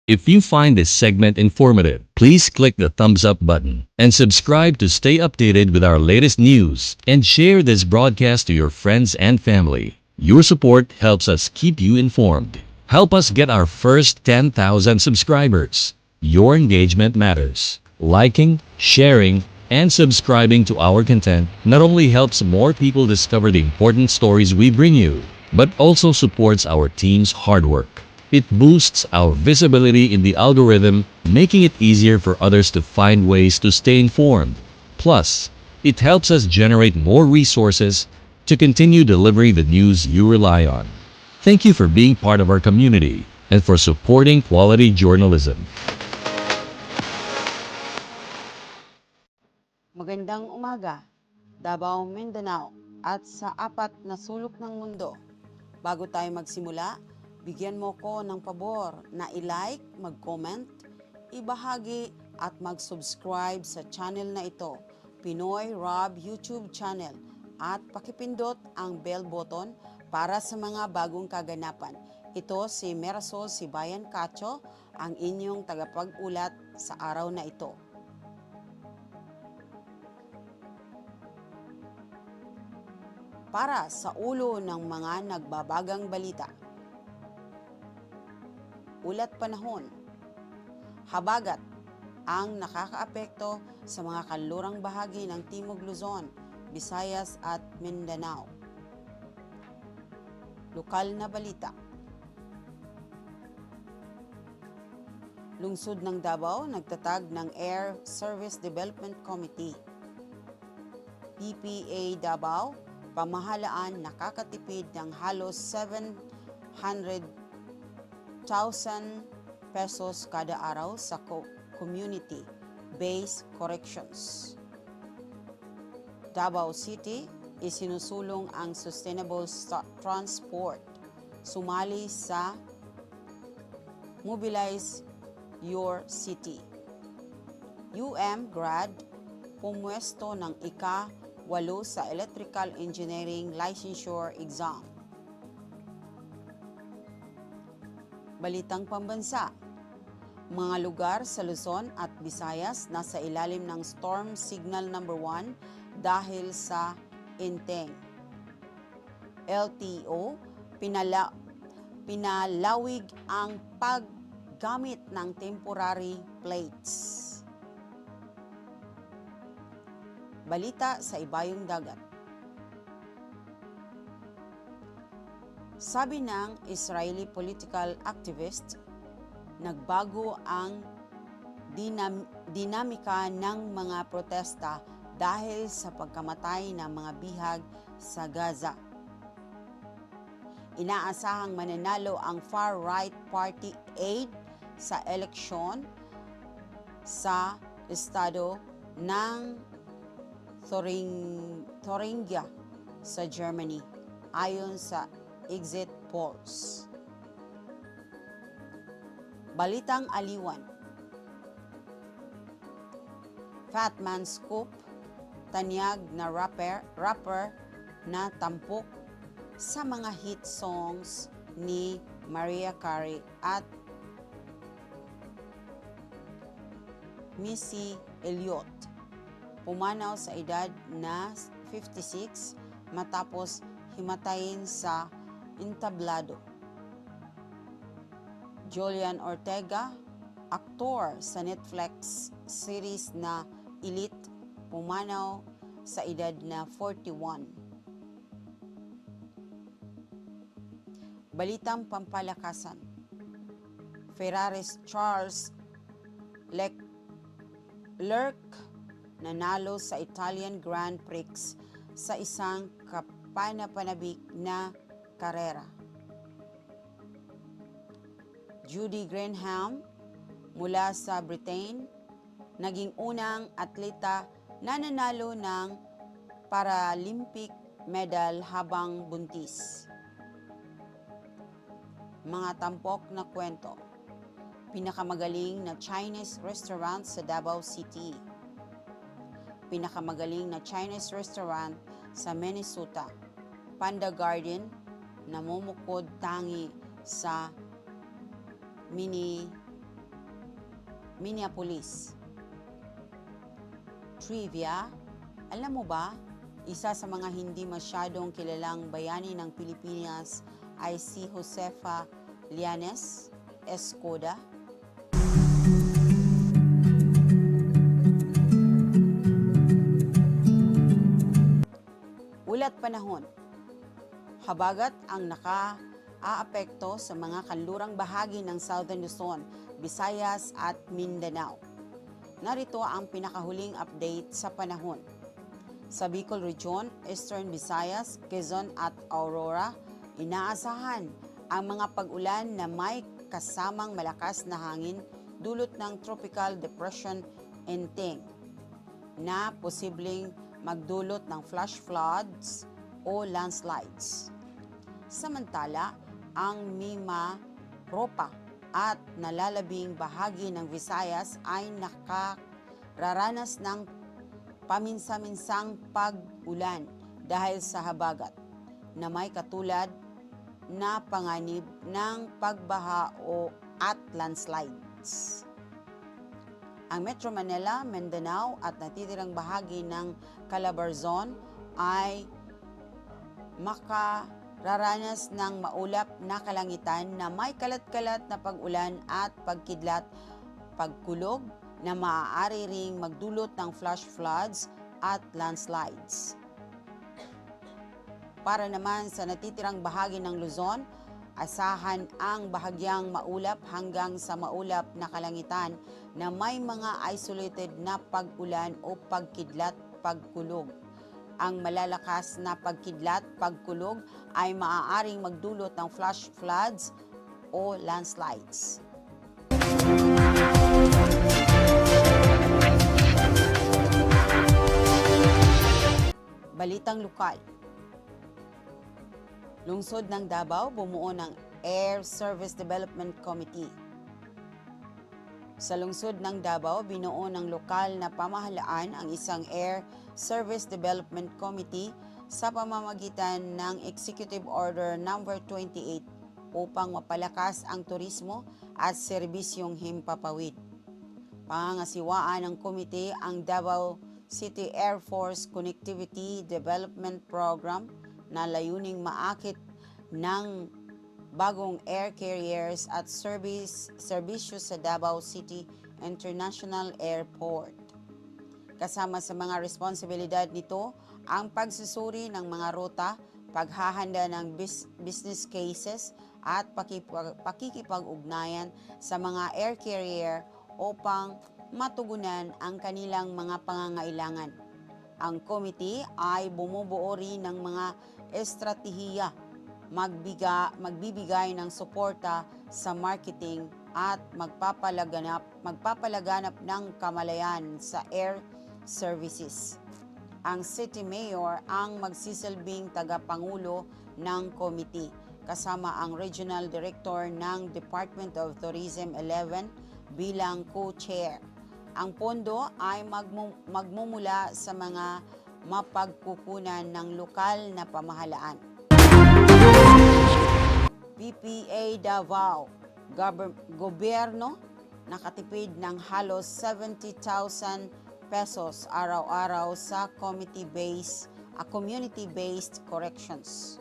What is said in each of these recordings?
If you find this segment informative, please click the thumbs up button and subscribe to stay updated with our latest news and share this broadcast to your friends and family. Your support helps us keep you informed. Help us get our first 10,000 subscribers. Your engagement matters. Liking, sharing, and subscribing to our content not only helps more people discover the important stories we bring you, but also supports our team's hard work. It boosts our visibility in the algorithm, making it easier for others to find ways to stay informed. Plus, it helps us generate more resources to continue delivering the news you rely on. Thank you for being part of our community and for supporting quality journalism. Magandang umaga, Davao, Mindanao at sa apat na sulok ng mundo. Bago tayo magsimula, bigyan mo ko ng pabor na i-like, mag-comment, ibahagi at mag-subscribe sa channel na ito, Pinoy Rob YouTube channel, at pakipindot ang bell button para sa mga bagong kaganapan. Ito si Merasol Sibayan Cacho, ang inyong tagapag-ulat sa araw na ito. Para sa ulo ng mga nagbabagang balita. Ulat panahon. Habagat ang nakakaapekto sa mga kanlurang bahagi ng Timog Luzon, Visayas at Mindanao. Lokal na balita. Lungsod ng Davao nagtatag ng Air Service Development Committee. PPA Davao, pamahalaan nakakatipid ng halos 700,000 pesos kada araw sa community-based corrections. Davao City, isinusulong ang sustainable transport. Sumali sa Mobilize Your City. grad, pumwesto ng ika-8 sa Electrical Engineering Licensure Exam. Balitang pambansa. Mga lugar sa Luzon at Visayas nasa ilalim ng Storm Signal number 1 dahil sa Inteng. LTO, pinalawig ang paggamit ng temporary plates. Balita sa ibayong dagat. Sabi ng Israeli political activist, nagbago ang dinamika ng mga protesta dahil sa pagkamatay ng mga bihag sa Gaza. Inaasahang mananalo ang far-right party aid sa eleksyon sa estado ng Thuringia sa Germany, ayon sa exit polls. Balitang aliwan. Fatman Scoop, tanyag na rapper na tampok sa mga hit songs ni Mariah Carey at Missy Elliott. Pumanaw sa edad na 56 matapos himatayin sa entablado. Julian Ortega, aktor sa Netflix series na Elite, pumanaw sa edad na 41. Balitang pampalakasan. Ferraris Charles Leclerc nanalo sa Italian Grand Prix sa isang kapanapanabik na karera. Judy Graham mula sa Britain, naging unang atleta na nanalo ng Paralympic medal habang buntis. Mga tampok na kwento. Pinakamagaling na Chinese restaurant sa Davao City. Pinakamagaling na Chinese restaurant sa Minnesota, Panda Garden, namumukod tangi sa Minneapolis. Minneapolis. Trivia, alam mo ba, isa sa mga hindi masyadong kilalang bayani ng Pilipinas ay si Josefa Llanes Escoda. Ulat panahon. Habagat ang naka-aapekto sa mga kanlurang bahagi ng Southern Luzon, Visayas at Mindanao. Narito ang pinakahuling update sa panahon. Sa Bicol Region, Eastern Visayas, Quezon at Aurora, inaasahan ang mga pag-ulan na may kasamang malakas na hangin dulot ng Tropical Depression Enteng na posibleng magdulot ng flash floods o landslides. Samantala, ang Mimaropa at nalalabing bahagi ng Visayas ay nakararanas ng paminsa-minsang pag-ulan dahil sa habagat na may katulad na panganib ng pagbaha o at landslides. Ang Metro Manila, Mindanao at natitirang bahagi ng Calabarzon ay makararanas ng maulap na kalangitan na may kalat-kalat na pag-ulan at pagkidlat, pagkulog na maaari ring magdulot ng flash floods at landslides. Para naman sa natitirang bahagi ng Luzon, asahan ang bahagyang maulap hanggang sa maulap na kalangitan na may mga isolated na pag-ulan o pagkidlat, pagkulog. Ang malalakas na pagkidlat, pagkulog ay maaaring magdulot ng flash floods o landslides. Balitang lokal. Lungsod ng Davao bumuo ng Air Service Development Committee. Sa lungsod ng Davao, binuo ng lokal na pamahalaan ang isang Air Service Development Committee sa pamamagitan ng Executive Order No. 28 upang mapalakas ang turismo at serbisyong himpapawid. Pangangasiwaan ng komite ang Davao City Air Force Connectivity Development Program na layuning maakit ng bagong air carriers at serbisyo sa Davao City International Airport. Kasama sa mga responsibilidad nito ang pagsusuri ng mga ruta, paghahanda ng business cases at pakikipag-ugnayan sa mga air carrier upang matugunan ang kanilang mga pangangailangan. Ang committee ay bumubuo rin ng mga estratehiya, magbibigay ng suporta sa marketing at magpapalaganap ng kamalayan sa air services. Ang City Mayor ang magsisilbing tagapangulo ng committee, kasama ang Regional Director ng Department of Tourism 11 bilang co-chair. Ang pondo ay magmumula sa mga mapagkukunan ng lokal na pamahalaan. PPA Davao, gobyerno nakatipid ng halos 70,000 pesos araw-araw sa community-based corrections.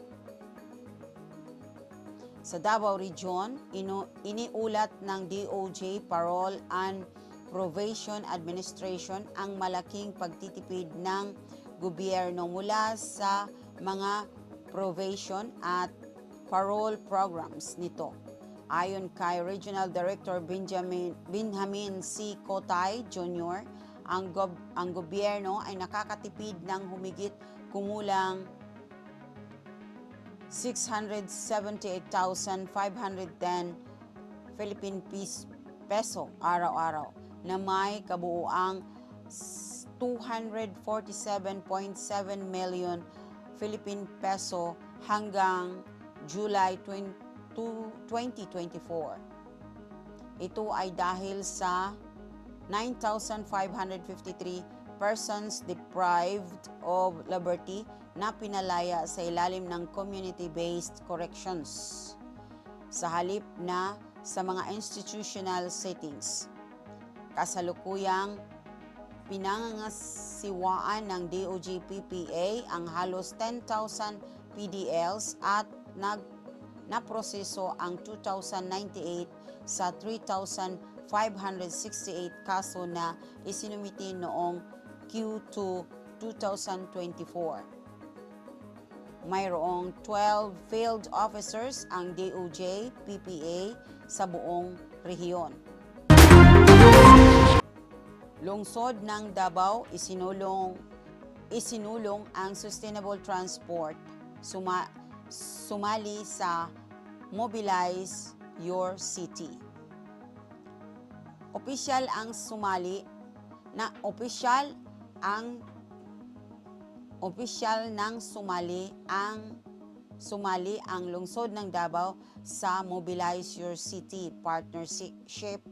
Sa Davao Region, iniulat ng DOJ Parole and Probation Administration ang malaking pagtitipid ng gobyerno mula sa mga probation at parole programs nito. Ayon kay Regional Director Benjamin C. Cotay Jr., ang gobyerno ay nakakatipid ng humigit kumulang 678,510 Philippine peso araw-araw na may kabuuang 247.7 million Philippine peso hanggang July 2024. Ito ay dahil sa 9,553 persons deprived of liberty na pinalaya sa ilalim ng community-based corrections sa halip na sa mga institutional settings. Kasalukuyang pinangangasiwaan ng DOJ-PPA ang halos 10,000 PDLs at naproseso ang 2,098 sa 3,568 kaso na isinumiti noong Q2 2024. Mayroong 12 field officers ang DOJ-PPA sa buong rehiyon. Lungsod ng Davao, isinulong ang sustainable transport, sumali sa Mobilize Your City. Opisyal nang sumali ang lungsod ng Davao sa Mobilize Your City partnership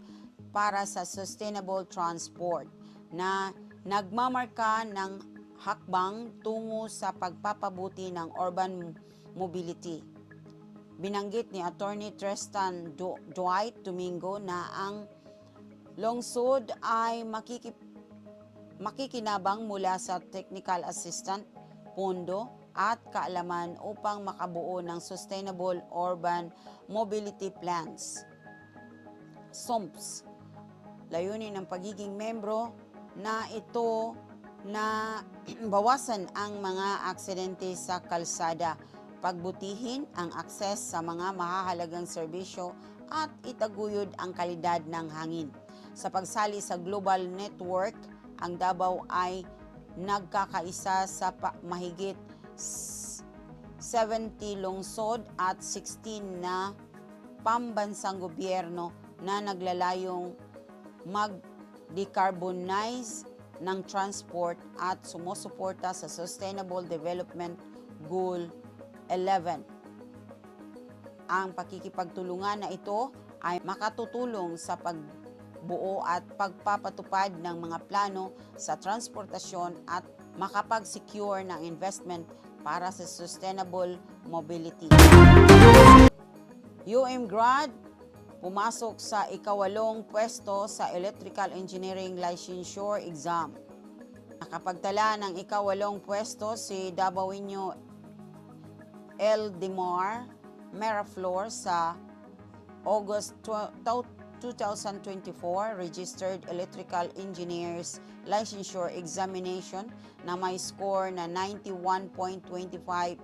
para sa sustainable transport na nagmamarka ng hakbang tungo sa pagpapabuti ng urban mobility. Binanggit ni Attorney Tristan Dwight Domingo na ang lungsod ay makikinabang mula sa technical assistant, pondo at kaalaman upang makabuo ng Sustainable Urban Mobility Plans, SUMPs. Layunin ng pagiging membro na ito na bawasan ang mga aksidente sa kalsada, pagbutihin ang akses sa mga mahahalagang serbisyo at itaguyod ang kalidad ng hangin. Sa pagsali sa global network, ang Davao ay nagkakaisa sa mahigit 70 lungsod at 16 na pambansang gobyerno na naglalayong mag-decarbonize ng transport at sumusuporta sa Sustainable Development Goal 11. Ang pakikipagtulungan na ito ay makatutulong sa pagbuo at pagpapatupad ng mga plano sa transportasyon at makapag-secure ng investment para sa sustainable mobility. UMGrad pumasok sa ika-8 pwesto sa Electrical Engineering Licensure Exam. Nakapagtala ng ika-8 pwesto si Davaoeño Eldemar Meraflor sa August 2024 Registered Electrical Engineers Licensure Examination na may score na 91.25%.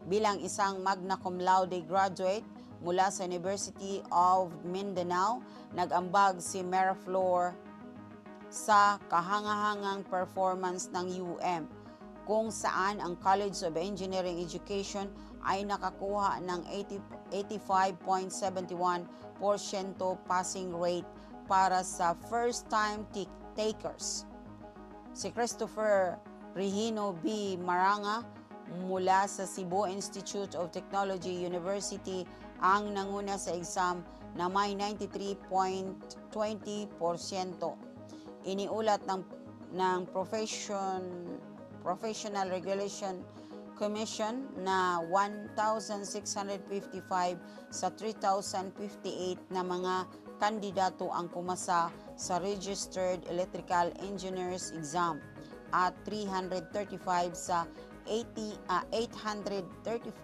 Bilang isang magna cum laude graduate mula sa University of Mindanao, nag-ambag si Meraflor sa kahangahangang performance ng UM, kung saan ang College of Engineering Education ay nakakuha ng 85.71% passing rate para sa first-time takers. Si Christopher Regino B. Maranga mula sa Cebu Institute of Technology University ang nanguna sa exam na may 93.20%. Iniulat ng Professional Regulation Commission na 1,655 sa 3,058 na mga kandidato ang pumasa sa Registered Electrical Engineers Exam at 335 sa 834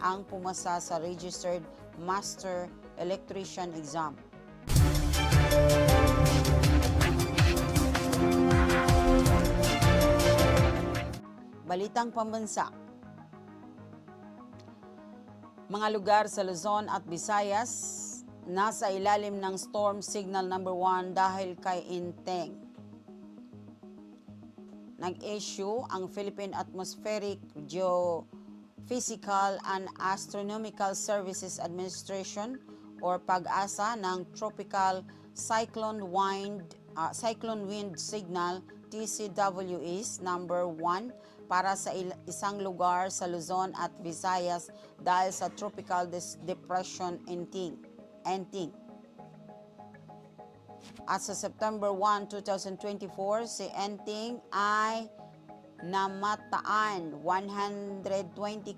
ang pumasa sa Registered Master Electrician Exam. Balitang pambansa. Mga lugar sa Luzon at Visayas nasa ilalim ng Storm Signal number 1 dahil kay Inteng. Nag-issue ang Philippine Atmospheric, Geophysical and Astronomical Services Administration or PAGASA ng Tropical Cyclone Wind Signal TCWS number 1 para sa isang lugar sa Luzon at Visayas dahil sa Tropical Depression Enting. At sa September 1, 2024, si Enting ay namataan 120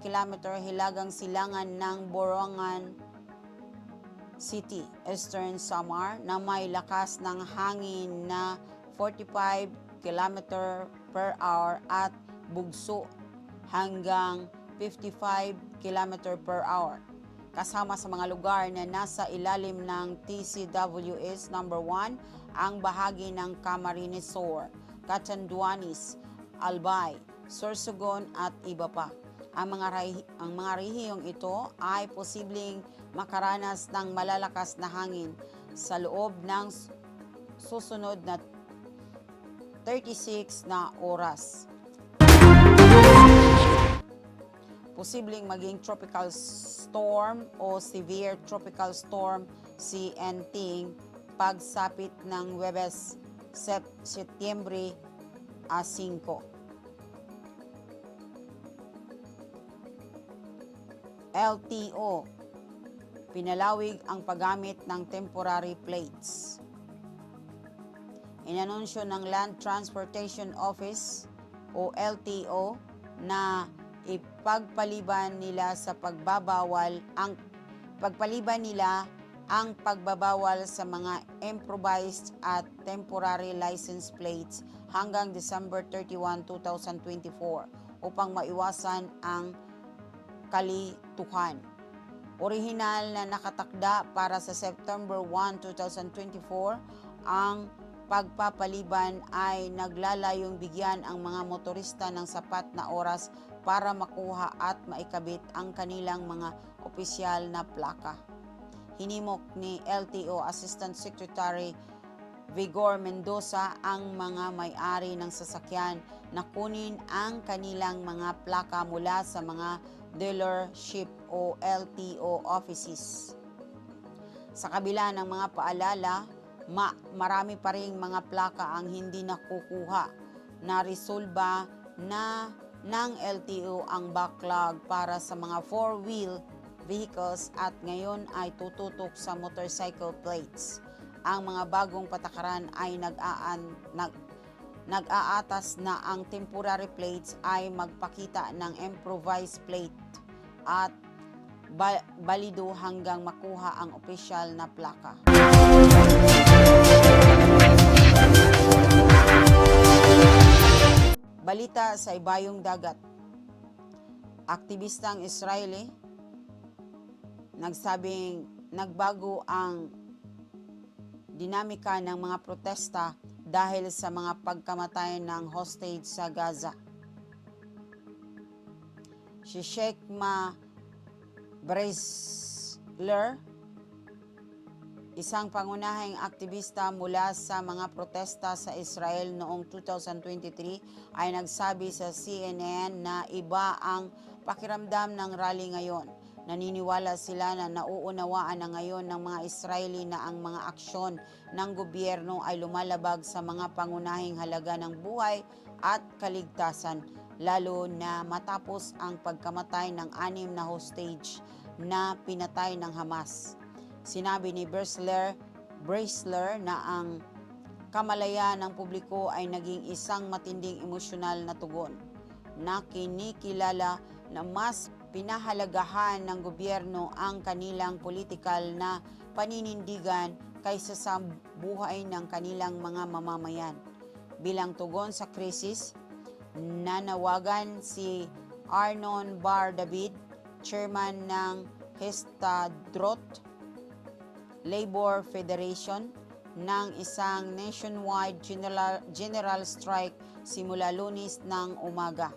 km hilagang silangan ng Borongan City, Eastern Samar na may lakas ng hangin na 45 km per hour at bugso hanggang 55 km per hour. Kasama sa mga lugar na nasa ilalim ng TCWS number 1 ang bahagi ng Camarines Sur, Catanduanes, Albay, Sorsogon at iba pa. Ang mga rehiyong ito ay posibleng makaranas ng malalakas na hangin sa loob ng susunod na 36 na oras. Posibleng maging tropical storm o severe tropical storm si Enting pagsapit ng Huwebes, Setyembre 5. LTO, pinalawig ang paggamit ng temporary plates. Inanunsyo ng Land Transportation Office o LTO na ipagpaliban nila ang pagbabawal sa mga improvised at temporary license plates hanggang December 31, 2024 upang maiwasan ang kalituhan. Orihinal na nakatakda para sa September 1, 2024, ang pagpapaliban ay naglalayong bigyan ang mga motorista ng sapat na oras para makuha at maikabit ang kanilang mga opisyal na plaka. Hinimok ni LTO Assistant Secretary Vigor Mendoza ang mga may-ari ng sasakyan na kunin ang kanilang mga plaka mula sa mga dealership o LTO offices. Sa kabila ng mga paalala, marami pa ring mga plaka ang hindi nakukuha. Naresolba na ng LTO ang backlog para sa mga four-wheel vehicles at ngayon ay tututok sa motorcycle plates. Ang mga bagong patakaran ay nag-aatas na ang temporary plates ay magpakita ng improvised plate at balido hanggang makuha ang opisyal na plaka. Balita sa ibayong dagat. Aktivistang Israeli nagsabing nagbago ang dinamika ng mga protesta dahil sa mga pagkamatay ng hostage sa Gaza. Si Sheikh Ma Breisler, isang pangunahing aktivista mula sa mga protesta sa Israel noong 2023, ay nagsabi sa CNN na iba ang pakiramdam ng rally ngayon. Naniniwala sila na nauunawaan na ngayon ng mga Israeli na ang mga aksyon ng gobyerno ay lumalabag sa mga pangunahing halaga ng buhay at kaligtasan, lalo na matapos ang pagkamatay ng 6 na hostage na pinatay ng Hamas. Sinabi ni Breisler na ang kamalayan ng publiko ay naging isang matinding emosyonal na tugon na kinikilala na mas pinahalagahan ng gobyerno ang kanilang politikal na paninindigan kaysa sa buhay ng kanilang mga mamamayan. Bilang tugon sa krisis, nanawagan si Arnon Bar David, chairman ng Histadrut Labor Federation, ng isang nationwide general strike simula Lunes ng umaga.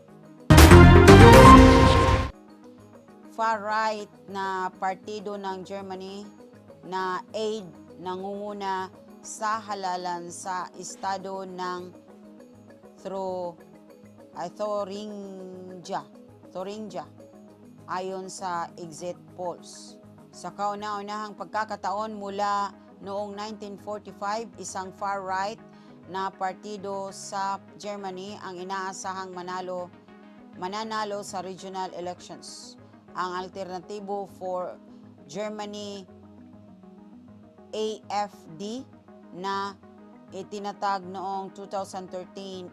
Far-right na partido ng Germany na aid nangunguna sa halalan sa estado ng Thuringia ayon sa exit polls. Sa kauna-unahang pagkakataon mula noong 1945, isang far-right na partido sa Germany ang inaasahang mananalo sa regional elections. Ang Alternatibo for Germany AfD na itinatag noong 2013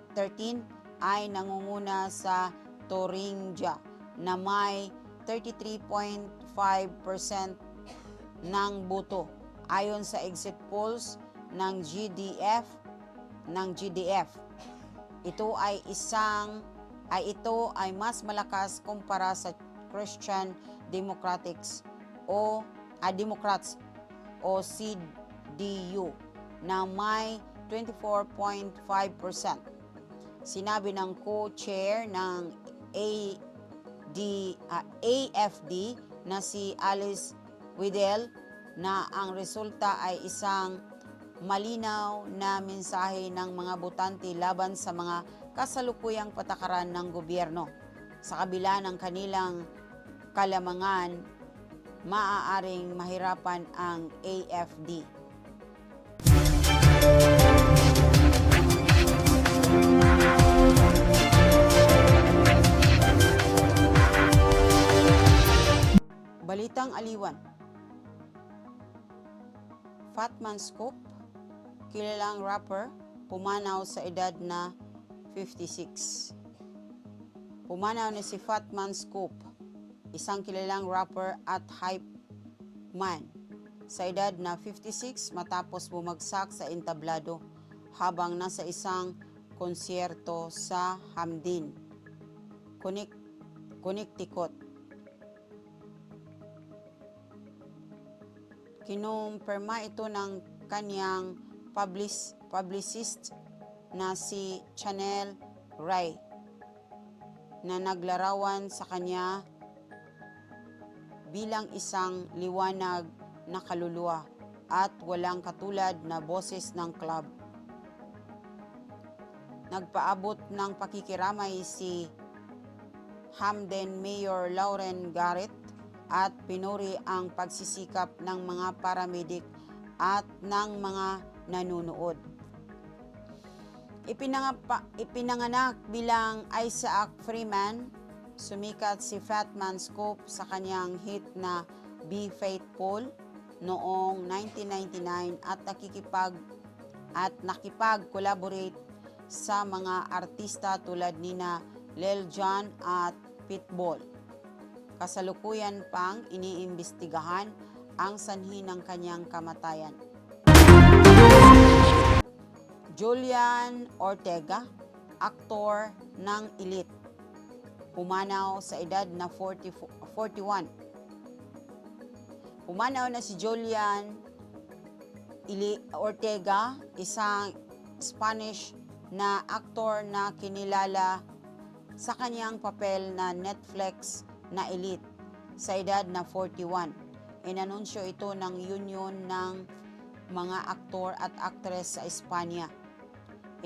ay nangunguna sa Thuringia na may 33.5% ng boto ayon sa exit polls ng GDF. Ito ay mas malakas kumpara sa Christian Democrats o CDU na may 24.5%. Sinabi ng co-chair ng AFD na si Alice Weidel na ang resulta ay isang malinaw na mensahe ng mga botante laban sa mga kasalukuyang patakaran ng gobyerno. Sa kabila ng kanilang kalamangan, maaaring mahirapan ang AFD. Balitang aliwan. Fatman Scoop, kilalang rapper, pumanaw sa edad na 56. Pumanaw ni si Fatman Scoop, isang kilalang rapper at hype man, sa edad na 56 matapos bumagsak sa entablado habang nasa isang konsyerto sa Hamden, Connecticut. Kinumpirma ito ng kanyang publicist na si Chanel Ray na naglarawan sa kanya bilang isang liwanag na kaluluwa at walang katulad na boses ng club. Nagpaabot ng pakikiramay si Hamden Mayor Lauren Garrett at pinuri ang pagsisikap ng mga paramedic at ng mga nanunood. Ipinanganak bilang Isaac Freeman, sumikat si Fatman Scoop sa kanyang hit na Be Faithful noong 1999 at nakipag-collaborate sa mga artista tulad nina Lil Jon at Pitbull. Kasalukuyan pang iniimbestigahan ang sanhi ng kanyang kamatayan. Julian Ortega, aktor ng Elite, pumanaw sa edad na 41. Pumanaw na si Julian Ortega, isang Spanish na aktor na kinilala sa kanyang papel na Netflix na Elite sa edad na 41. Inanunsyo ito ng Union ng mga aktor at aktres sa Espanya.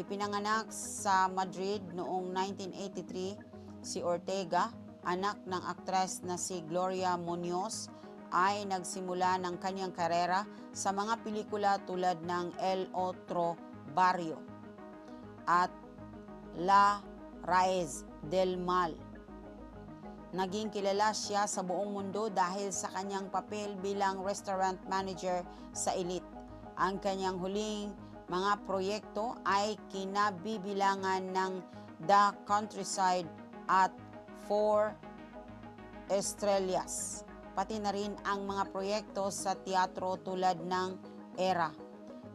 Ipinanganak sa Madrid noong 1983, si Ortega, anak ng aktres na si Gloria Muñoz, ay nagsimula ng kanyang karera sa mga pelikula tulad ng El Otro Barrio at La Raíz del Mal. Naging kilala siya sa buong mundo dahil sa kanyang papel bilang restaurant manager sa Elite. Ang kanyang huling mga proyekto ay kinabibilangan ng The Countryside at Four Estrellas, pati na rin ang mga proyekto sa teatro tulad ng Era.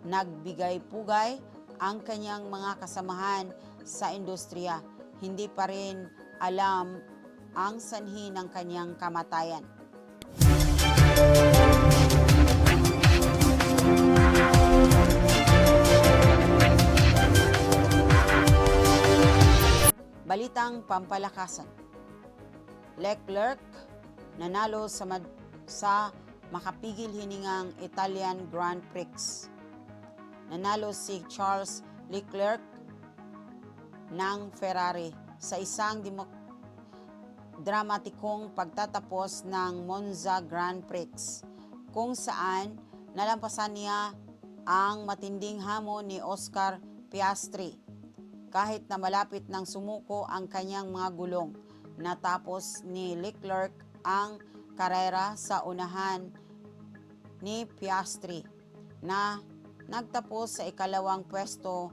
Nagbigay-pugay ang kanyang mga kasamahan sa industriya. Hindi pa rin alam ang sanhi ng kanyang kamatayan. Balitang pampalakasan. Leclerc nanalo sa makapigil hiningang Italian Grand Prix. Nanalo si Charles Leclerc ng Ferrari sa isang dramatikong pagtatapos ng Monza Grand Prix, kung saan nalampasan niya ang matinding hamon ni Oscar Piastri. Kahit na malapit nang sumuko ang kanyang mga gulong, natapos ni Leclerc ang karera sa unahan ni Piastri na nagtapos sa ikalawang pwesto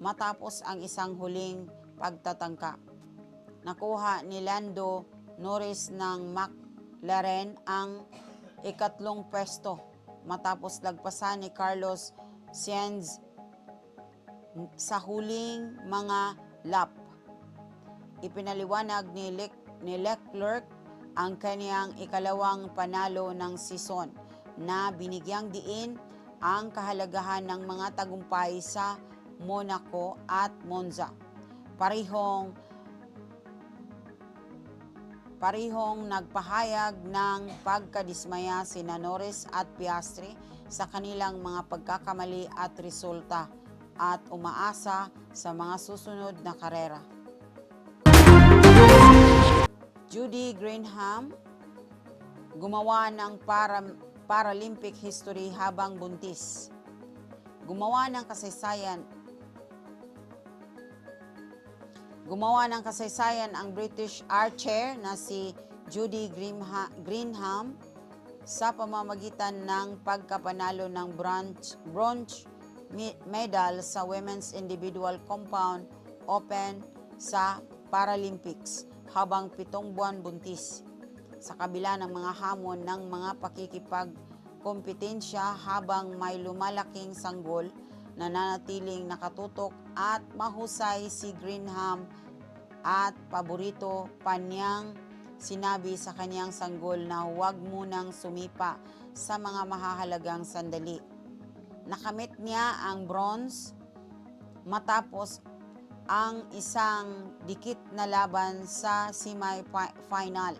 matapos ang isang huling pagtatangka. Nakuha ni Lando Norris ng McLaren ang ikatlong pwesto matapos lagpasan ni Carlos Sainz sa huling mga lap. Ipinaliwanag ni Leclerc ang kaniyang ikalawang panalo ng season na binigyang diin ang kahalagahan ng mga tagumpay sa Monaco at Monza. Parehong nagpahayag ng pagkadismaya sina Norris at Piastri sa kanilang mga pagkakamali at resulta at umaasa sa mga susunod na karera. Judy Greenham gumawa ng Paralympic history habang buntis. Gumawa ng kasaysayan ang British archer na si Judy Greenham sa pamamagitan ng pagkapanalo ng bronze medal sa Women's Individual Compound Open sa Paralympics habang 7 buwan buntis. Sa kabila ng mga hamon ng mga pakikipagkompetensya habang may lumalaking sanggol, nananatiling nakatutok at mahusay si Greenham at paborito pa niyang sinabi sa kanyang sanggol na huwag munang sumipa sa mga mahahalagang sandali. Nakamit niya ang bronze matapos ang isang dikit na laban sa semi-final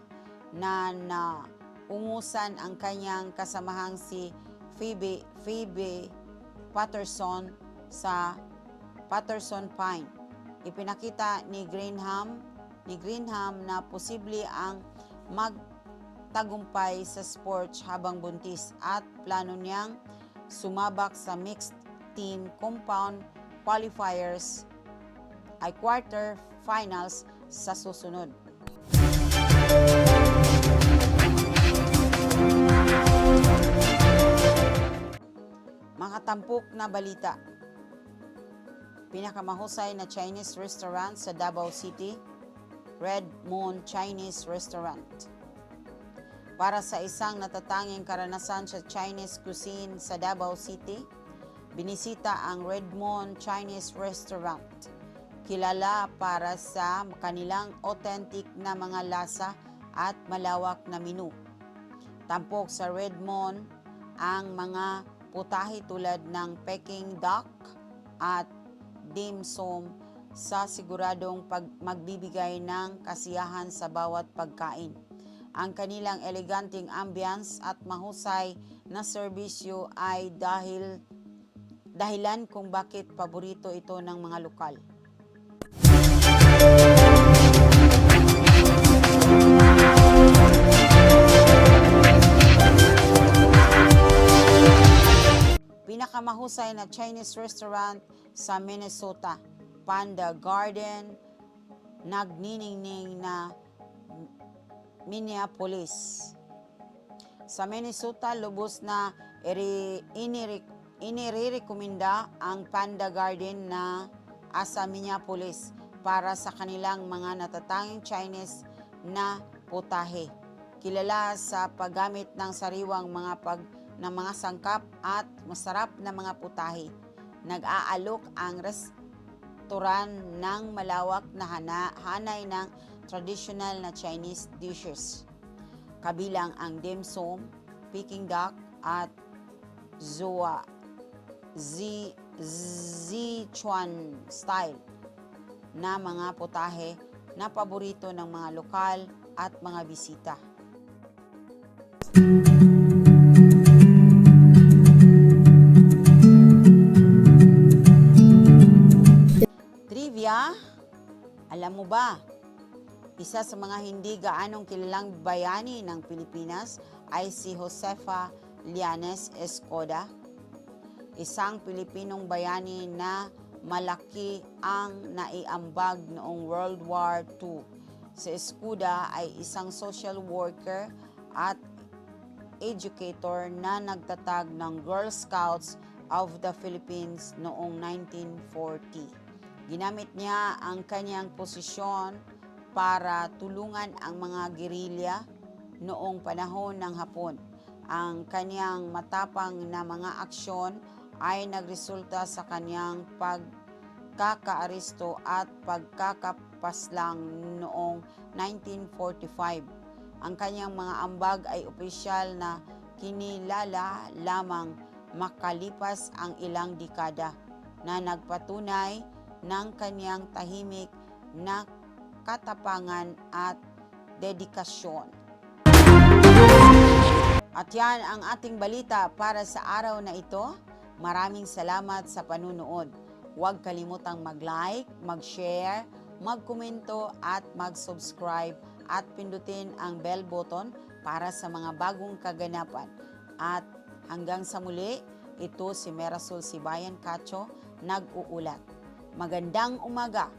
na naungusan ang kanyang kasamahang si Phoebe Patterson sa Patterson Pine. Ipinakita ni Greenham na posible ang magtagumpay sa sports habang buntis at plano niyang sumabak sa mixed team compound qualifiers ay quarter finals sa susunod. Mga tampok na balita. Pinakamahusay na Chinese restaurant sa Davao City, Red Moon Chinese Restaurant. Para sa isang natatanging karanasan sa Chinese cuisine sa Davao City, binisita ang Red Moon Chinese Restaurant. Kilala para sa kanilang authentic na mga lasa at malawak na menu. Tampok sa Red Moon ang mga putahe tulad ng Peking duck at dim sum sa siguradong magbibigay ng kasiyahan sa bawat pagkain. Ang kanilang eleganteng ambience at mahusay na serbisyo ay dahilan kung bakit paborito ito ng mga lokal. Pinakamahusay na Chinese restaurant sa Minnesota, Panda Garden, nagniningning na Minneapolis. Sa Minnesota, lubos na inirekomenda ang Panda Garden na sa Minneapolis para sa kanilang mga natatanging Chinese na putahe. Kilala sa paggamit ng sariwang mga sangkap at masarap na mga putahe. Nag-aalok ang restaurant ng malawak na hanay ng traditional na Chinese dishes. Kabilang ang dim sum, Peking duck at Sichuan style na mga putahe na paborito ng mga lokal at mga bisita. Trivia, alam mo ba, isa sa mga hindi gaanong kilalang bayani ng Pilipinas ay si Josefa Llanes Escoda, isang Pilipinong bayani na malaki ang naiambag noong World War II. Si Escoda ay isang social worker at educator na nagtatag ng Girl Scouts of the Philippines noong 1940. Ginamit niya ang kanyang posisyon para tulungan ang mga gerilya noong panahon ng Hapon Ang kanyang matapang na mga aksyon ay nagresulta sa kanyang pagkakaaresto at pagkakapaslang noong 1945. Ang kanyang mga ambag ay opisyal na kinilala lamang makalipas ang ilang dekada na nagpatunay ng kanyang tahimik na katapangan at dedikasyon. At yan ang ating balita para sa araw na ito. Maraming salamat sa panunood. Huwag kalimutang mag-like, mag-share, mag-komento at mag-subscribe at pindutin ang bell button para sa mga bagong kaganapan. At hanggang sa muli, ito si Merasol Sibayan Cacho, nag-uulat. Magandang umaga,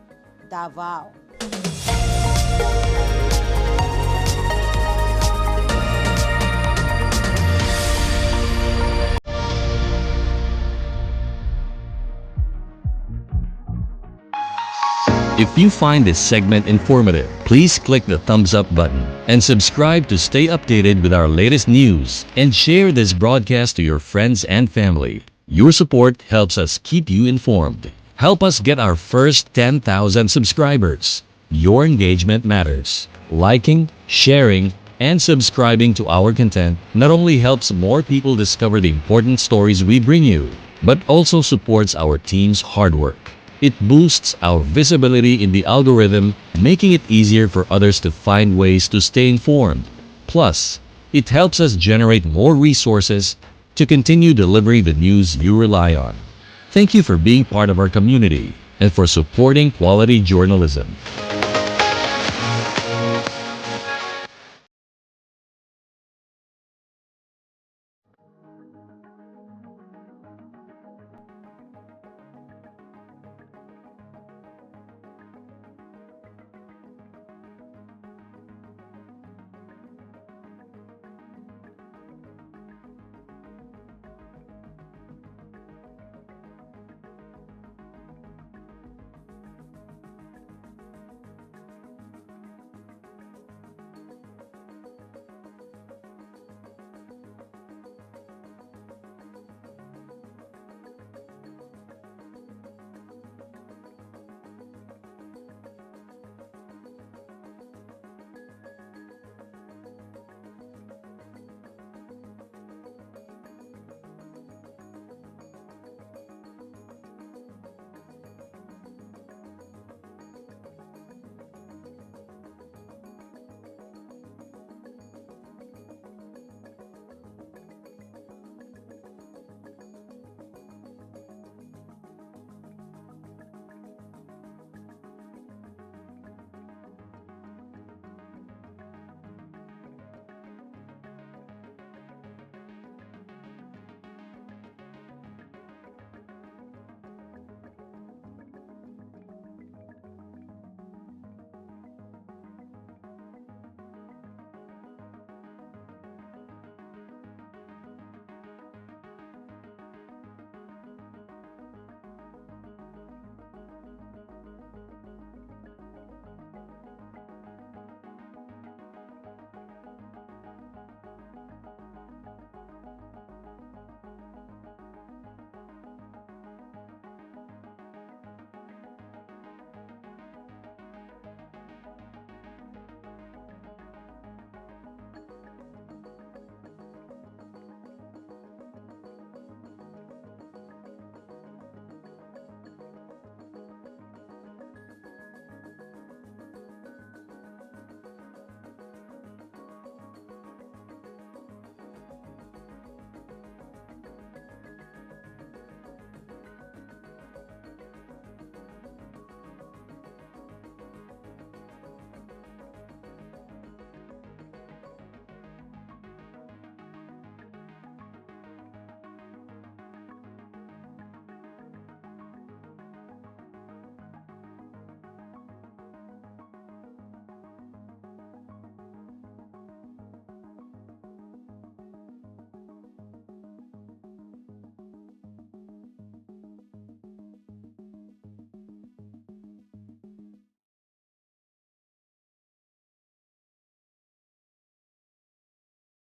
Davao. If you find this segment informative, please click the thumbs up button and subscribe to stay updated with our latest news and share this broadcast to your friends and family. Your support helps us keep you informed. Help us get our first 10,000 subscribers. Your engagement matters. Liking, sharing, and subscribing to our content not only helps more people discover the important stories we bring you, but also supports our team's hard work. It boosts our visibility in the algorithm, making it easier for others to find ways to stay informed. Plus, it helps us generate more resources to continue delivering the news you rely on. Thank you for being part of our community and for supporting quality journalism.